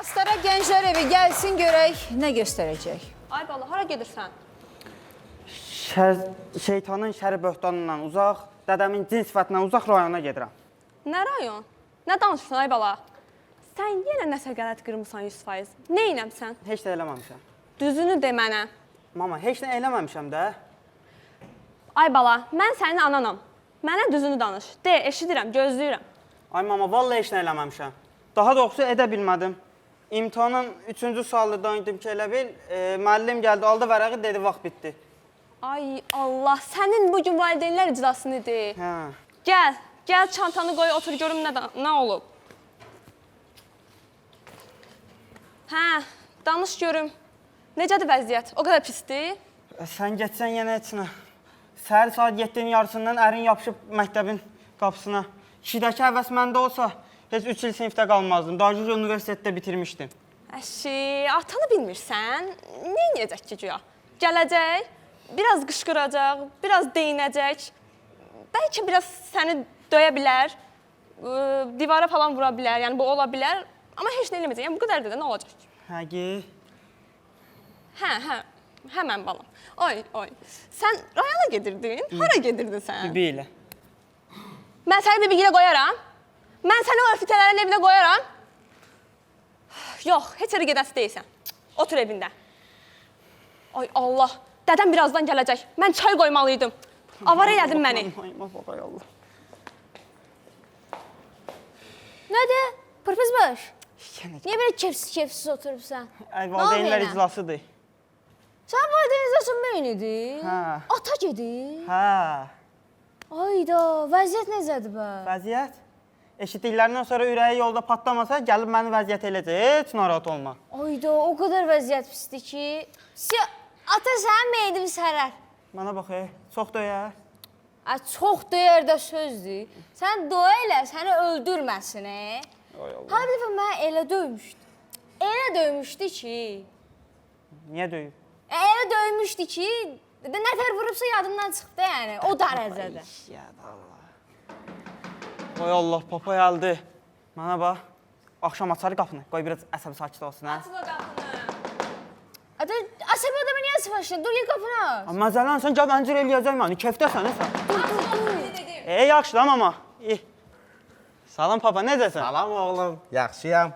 Astara Gənclər Evi gəlsin görək, nə göstərəcək? Ay bala, hara gedirsən? Şeytanın şəri böhtanından uzaq, dədəmin cin sifətindən uzaq rayona gedirəm. Nə rayon? Nə danışırsan ay bala? Sən yenə nəsə qələt qırmısan 100%. Nə eləmsən? Heç də eləməmişəm. Düzünü de mənə. Mama, heç nə eləməmişəm də. Ay bala, mən sənin ananam. Mənə düzünü danış. De, eşidirəm, gözləyirəm. Ay mama, vallahi heç nə eləməmişəm. Daha doğrusu edə bilmədim. İmtahanın 3-cü sualında idim ki, elə bil, müəllim gəldi, aldı vərəqi, dedi, vaxt bitdi. Ay Allah, sənin bugün valideynlər iclasını de. Hə. Gəl çantanı qoy, otur görüm nə olub. Hə, danış görüm. Necədir vəziyyət? O qədər pisdir? Sən getsən yenə içinə. Səhər saat 7-nin yarısından ərin yapışıb məktəbin qapısına. İşidəki həvəs məndə olsa, heç 3 il sinifdə qalmazdım. Daha universitetdə bitirmişdim. Əşi, atanı bilmirsən? Nə edəcək ki, güya? Gələcək, biraz qışqıracaq, biraz deyinəcək. Bəlkə biraz səni döyə bilər, divara falan vura bilər, yəni bu ola bilər. Amma heç nə eləməyəcək, yəni bu qədər də nə olacaq ki? Həqi. Hə, mən balam. Oy. Sən rayona gedirdin? Hara gedirdin sən? Bibi ilə. Mən səni bibi ilə qoyaram. Mən səni o öfitələrin evinə qoyaram. Yox, heç yerə gedəsi deyilsən. Otur evində. Ay Allah, dədəm birazdan gələcək. Mən çay qoymalıydım. Avara elədin məni. Ay Allah. Nədir? Pırpız baş? Yenə. Niyə belə kefsiz oturubsan? Ay, valideynlər iclasıdır. Sən valideynizləsin meynidir? Hə. Ata gedir? Hə. Ayda, vəziyyət necədir bə? Vəziyyət? Eşitdiklərindən sonra ürəyi yolda patlamasa, gəlib məni vəziyyət eləcək, heç narahat olma. Ayda, o qədər vəziyyət pisdir ki, ata sənin meydini sərər. Mənə bax, çox döyər. Çox döyər də sözdür. Sən dua elə, səni öldürməsin, Ay Allah. Hər dəfə mənə elə döymüşdü. Elə döymüşdü ki... Niyə döyüb? Elə döymüşdü ki, nətər vurubsa yadımdan çıxdı, yəni, o dərəcədə. Ya Allah. Ay Allah, papa gəldi. Mənə bax, axşam açar qapını. Qoy biraz əsəbi sakit olsun, hə? Açma qapını. Əsəb adamı niyə sıfaşın? Dur, qapını aç. Məzələnsən, gəl məncir eləyəcək məni. Kefdəsən, sən? Açma qapını dedim. Yaxşı da, mama. Salam, papa, necəsən? Salam oğlum, yaxşıyam.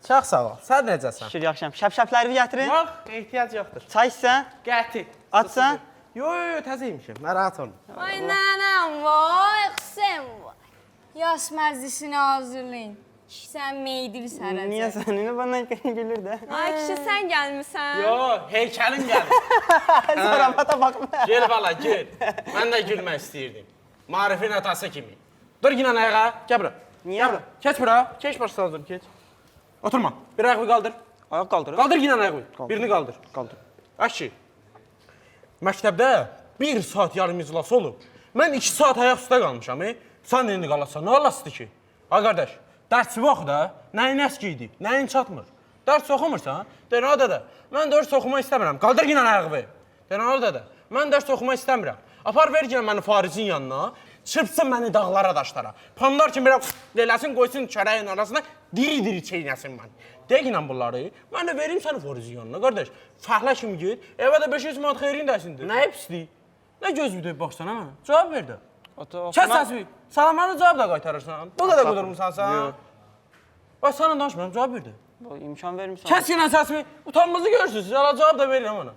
Çox sağ ol. Sən necəsən? Şükür, yaxşıyam. Şəpşəplərimi gətirin. Yox, ehtiyac yoxdur. Çay içsən? Qəti. Açsan? Yox, təzəymişim. Narahat olma. Ay nənəm vay, qısəm vay. Yas məclisini hazırlayın. Sən meydini sərəcək. Niyə sən? Niyə bana bilir də? Ay kişi, sən gəlmirsən. Yox, heykəlim gəlir. Zarafata baxma. Gel bala, gel. Mən də gülmək istəyirdim. Marifin atası kimi. Dur yine ayağa, gəl bura. Niyə? Gəl bura. Keç bura. Keç başına keç. Oturma. Bir ayağı kaldır. Ayaq qaldırın. Kaldır yine ayağı. Birini kaldır. Qaldır. Əşi. Məktəbdə 1 saat yarım iclas olub. Mən 2 saat ayaq üstə qalmışam. Sən indi qalarsan, nə olasıdır ki? Ay qardaş, dərs oxu da, nəyin əskiydi, nəyin çatmır. Dərs oxumursan, de nə dədə, mən dərs oxumaq istəmirəm. Qaldır yine ayağı. De nə dədə, mən dərs oxumaq istəmirəm. Apar ver yine məni Farizin yanına, çırpsın məni dağlara, daşlara. Pandar kimi belə eləsin, qoysun çörəyin arasına, diri-diri çeynəsin məni. Deyinlə bunları, mən də vereyim səni Farizin yanına, qardaş. Fəhlə kimi git, evə də 500 manat xeyrin dəsindir. Nə pislik? Nə göz büdəyib baxsana mənə? Cavab ver də. Kəs səsini. Salamlarını cavab da qaytarırsan. Bu qədər qudurmuşsan sən. Yox. Bax, sana danışmıram, cavab ver də. İmkan vermirsən. Kəs yenə səsini. Utanmazı görürsünüz, hala cavab da verirəm ona.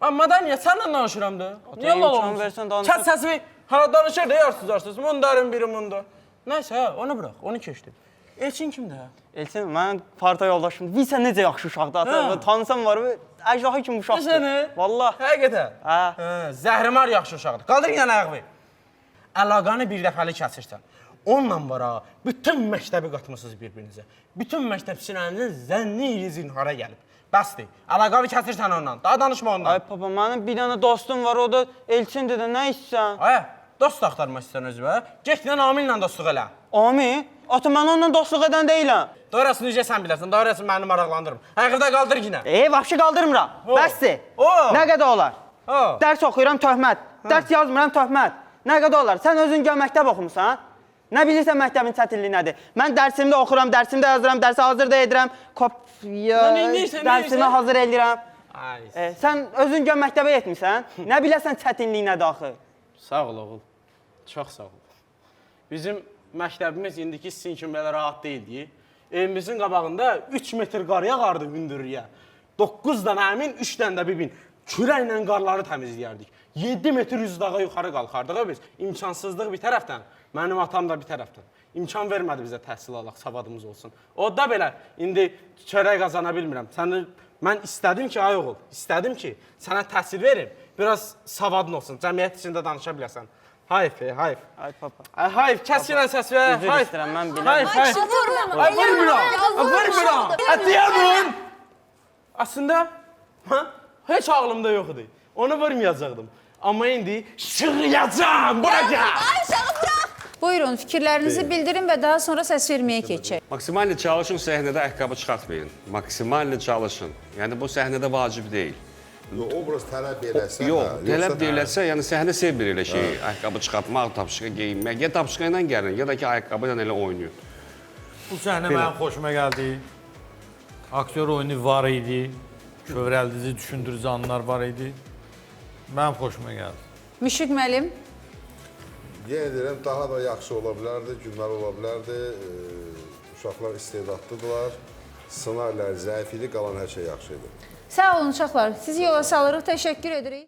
Amma da niyə sənlə danışıram da? Niyə lal imkan versən danışır. Kəs səsini. Hala danışır da yarsız. Mundarın biri munda. Nəysə, onu bırax, onu keçdim. Elçin kimdir? Elçin, mən parta yoldaşımdır. Bilsən necə yaxşı uşaqdır. Tanısam var mı? Əjdaha kimi uşaqdır. Səni? Vallahi. Həqiqətən? Hə. Zəhrimar yaxşı uşaqdır. Qaldır yenə ayağı. Əlaqəni bir dəfəli kəsirsən. Onunla var ha, bütün məktəbi qatmışsınız bir-birinizə. Bütün məktəb sinənin zənni zinhara gəlib. Bəsdir. Əlaqəni kəsirsən onunla. Daha danışma onunla. Ay papa, mənim bir dənə dostum var, o da Elçindir də, nə istəyirsən? Ay, dost axtarmaq istəyirsən özünə. Get ilə Amillə dostluq elə. Ami? Ata, mən onunla dostluq edən deyiləm. Doğrasını necə sən bilərsən, doğrasını məni maraqlandırım. Ayaqda qaldır yenə. Vapşı qaldırmıram. Bəsdir. Nə qədər olar? Dərs oxuyuram, töhmət. Dərs yazmıram, töhmət. Nə qədər olar? Sən özün gəl məktəb oxumusan. Nə bilirsən məktəbin çətinliyi nədir? Mən dərsimdə oxuram, dərsimdə yazıram, dərsi hazırda edirəm, kopya, Lan neynirsən, dərsimi neynirsən? hazır edirəm. Ay, Sən özün gör məktəbə yetmisən, nə biləsən çətinliyi nədir axı? sağ ol oğul. Çox sağ ol. Bizim məktəbimiz indiki sizin kimi belə rahat deyildi. Evimizin qabağında 3 metr qar yağardı hündürlüyə. 9 dənə əmin, 3 dənə də bibin. Kürəklə qarları təmizləyərdik. 7 metr yüz dağa yuxarı qalxardıq biz. İmkansızlıq bir tərəfdən, mənim atam da bir tərəfdən. İmkan vermədi bizə təhsil alaq, savadımız olsun. O da belə, indi çörək qazana bilmirəm. Mən istədim ki, ay oğul, istədim ki, sənə təhsil verim, biraz savadın olsun, cəmiyyət içində danışa biləsən. Hayf, hayf. Ay papa. Ay hayf, kəs yenə səs ver. Üzr Hayf, istəyirəm, mən biləm. hayf, hayf. Ay vurmuram. Ətiyəmin. Aslında, heç ağlımda yox idi. Onu vurmayacaqdım. Amma indi şırıyacağım, buraya. Buyurun, fikirlərinizi bildirin və daha sonra səs verməyə keçək. Maksimalni çalışın, səhnədə ayaqqabı çıxartmayın. Maksimalni çalışın. Yəni bu səhnədə vacib deyil. Obraz tələb eləsə. Yox, tələb deyiləsə, yəni səhnə sevmir elə şey. Ayaqqabı çıxartmaq, tapşırığa geyinmək. Ya tapşırığa ilə gəlin, ya da ki ayaqqabı ilə elə oynayın. Bu səhnə mənim xoşuma gəldi. Aktyor oyunu var idi. Kövrəldici, düşündürücü anlar var idi. Mənim xoşuma gəldi. Müşfiq müəllim, Yenə deyirəm, daha da yaxşı ola bilərdi, günlər ola bilərdi. Uşaqlar istedadlıdırlar. Ssenarilər zəif idi, qalan hər şey yaxşı idi. sağ olun uşaqlar. Sizi yola salırıq, təşəkkür edirik.